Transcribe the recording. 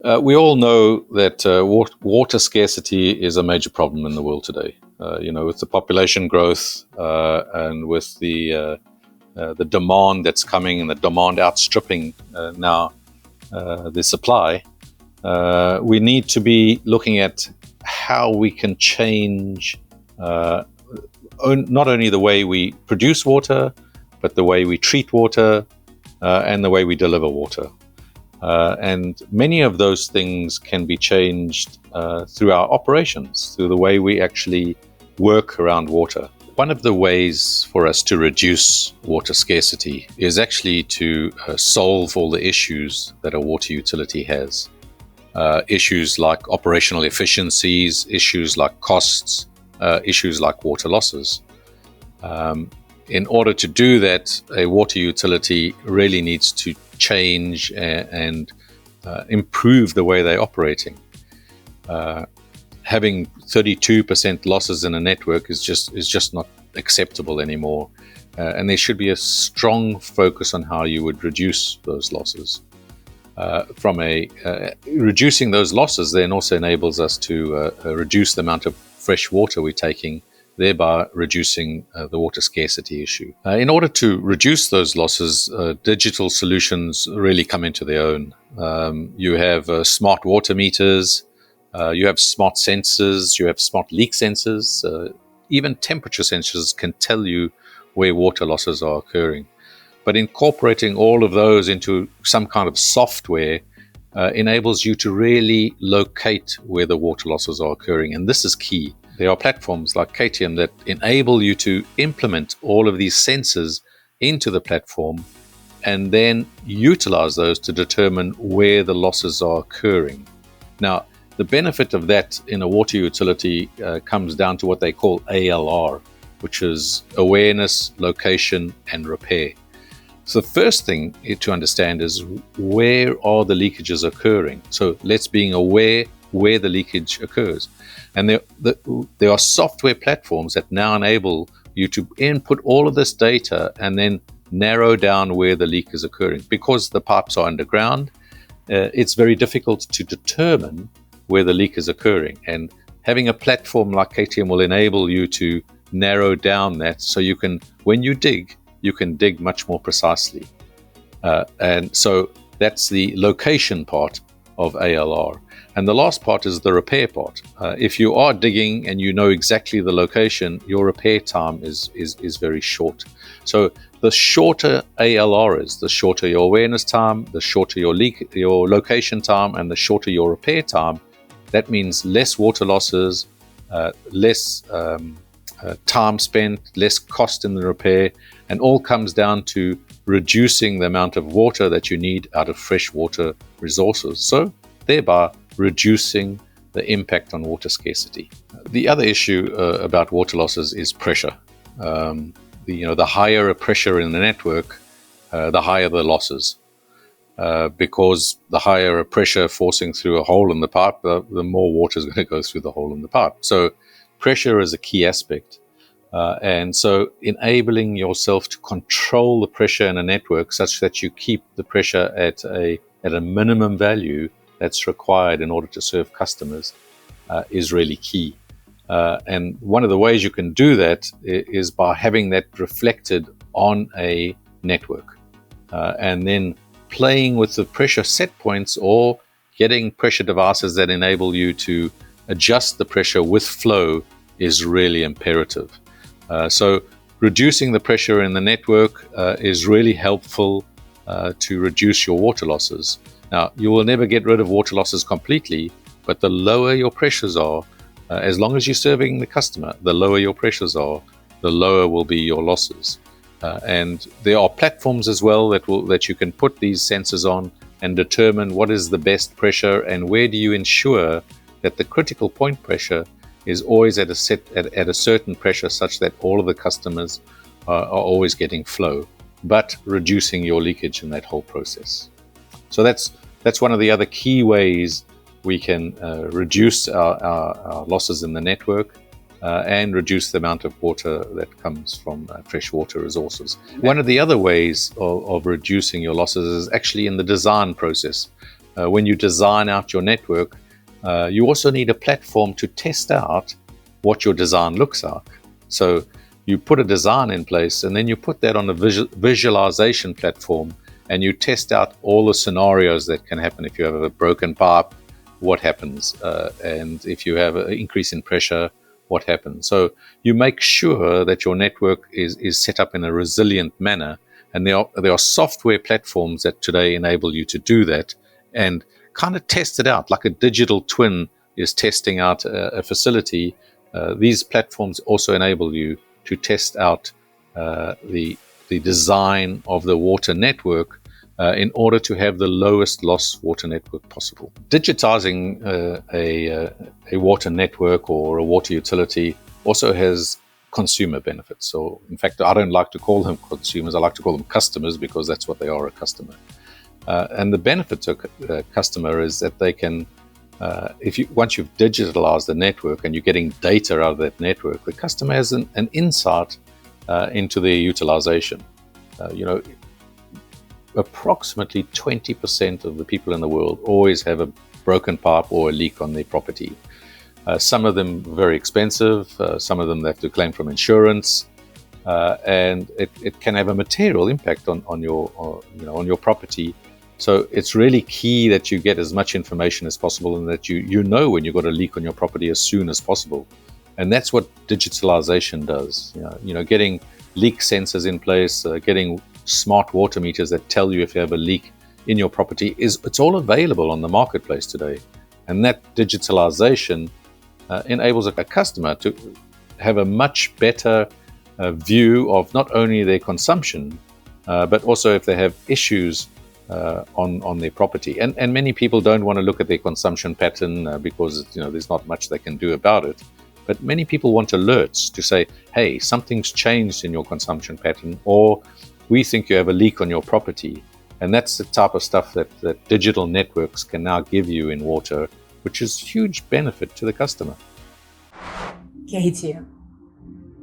We all know that water scarcity is a major problem in the world today. With the population growth and with the demand that's coming and the demand outstripping now the supply, we need to be looking at how we can change not only the way we produce water, but the way we treat water and the way we deliver water. And many of those things can be changed through our operations, through the way we actually work around water. One of the ways for us to reduce water scarcity is actually to solve all the issues that a water utility has. Issues like operational efficiencies, issues like costs, issues like water losses. In order to do that, a water utility really needs to change and improve the way they're operating. Having 32% losses in a network is just not acceptable anymore, and there should be a strong focus on how you would reduce those losses. Reducing those losses then also enables us to reduce the amount of fresh water we're taking, thereby reducing the water scarcity issue. In order to reduce those losses, digital solutions really come into their own. You have smart water meters, you have smart sensors, you have smart leak sensors, even temperature sensors can tell you where water losses are occurring. But incorporating all of those into some kind of software enables you to really locate where the water losses are occurring, and this is key. There are platforms like Qatium that enable you to implement all of these sensors into the platform and then utilize those to determine where the losses are occurring. Now, the benefit of that in a water utility comes down to what they call ALR, which is awareness, location, and repair. So the first thing to understand is where are the leakages occurring? So let's be aware where the leakage occurs. And there are software platforms that now enable you to input all of this data and then narrow down where the leak is occurring. Because the pipes are underground, it's very difficult to determine where the leak is occurring. And having a platform like Qatium will enable you to narrow down that, so you can, when you dig much more precisely. And so that's the location part of ALR. And the last part is the repair part. If you are digging and you know exactly the location, your repair time is very short. So the shorter ALR is, the shorter your awareness time, the shorter your location time, and the shorter your repair time. That means less water losses, less time spent, less cost in the repair, and all comes down to reducing the amount of water that you need out of freshwater resources. So thereby reducing the impact on water scarcity. The other issue about water losses is pressure. The higher a pressure in the network, the higher the losses. Because the higher a pressure forcing through a hole in the pipe, the more water is going to go through the hole in the pipe. So pressure is a key aspect. And so enabling yourself to control the pressure in a network such that you keep the pressure at a minimum value that's required in order to serve customers is really key. And one of the ways you can do that is by having that reflected on a network. And then playing with the pressure set points or getting pressure devices that enable you to adjust the pressure with flow is really imperative. So reducing the pressure in the network is really helpful to reduce your water losses. Now, you will never get rid of water losses completely, but the lower your pressures are, as long as you're serving the customer, the lower your pressures are, the lower will be your losses. And there are platforms as well that you can put these sensors on and determine what is the best pressure and where do you ensure that the critical point pressure is always at a certain pressure such that all of the customers are always getting flow, but reducing your leakage in that whole process. So that's one of the other key ways we can reduce our losses in the network and reduce the amount of water that comes from freshwater resources. One of the other ways of reducing your losses is actually in the design process. when you design out your network, you also need a platform to test out what your design looks like. So you put a design in place, and then you put that on a visualization platform, and you test out all the scenarios that can happen. If you have a broken pipe, what happens? And if you have an increase in pressure, what happens? So you make sure that your network is set up in a resilient manner. And there are software platforms that today enable you to do that and kind of test it out, like a digital twin is testing out a facility. These platforms also enable you to test out the design of the water network in order to have the lowest loss water network possible. Digitizing a water network or a water utility also has consumer benefits. So, in fact, I don't like to call them consumers. I like to call them customers, because that's what they are, a customer. And the benefit to a customer is that they can, once you've digitalized the network and you're getting data out of that network, the customer has an insight into their utilization. Approximately 20% of the people in the world always have a broken pipe or a leak on their property. Some of them very expensive, some of them they have to claim from insurance, and it can have a material impact on your property. So it's really key that you get as much information as possible, and that you know when you've got a leak on your property as soon as possible. And that's what digitalization does. Getting leak sensors in place, getting smart water meters that tell you if you have a leak in your property, it's all available on the marketplace today. And that digitalization enables a customer to have a much better view of not only their consumption, but also if they have issues on their property. And many people don't want to look at their consumption pattern because there's not much they can do about it. But many people want alerts to say, hey, something's changed in your consumption pattern, or we think you have a leak on your property. And that's the type of stuff that digital networks can now give you in water, which is huge benefit to the customer. Qatium.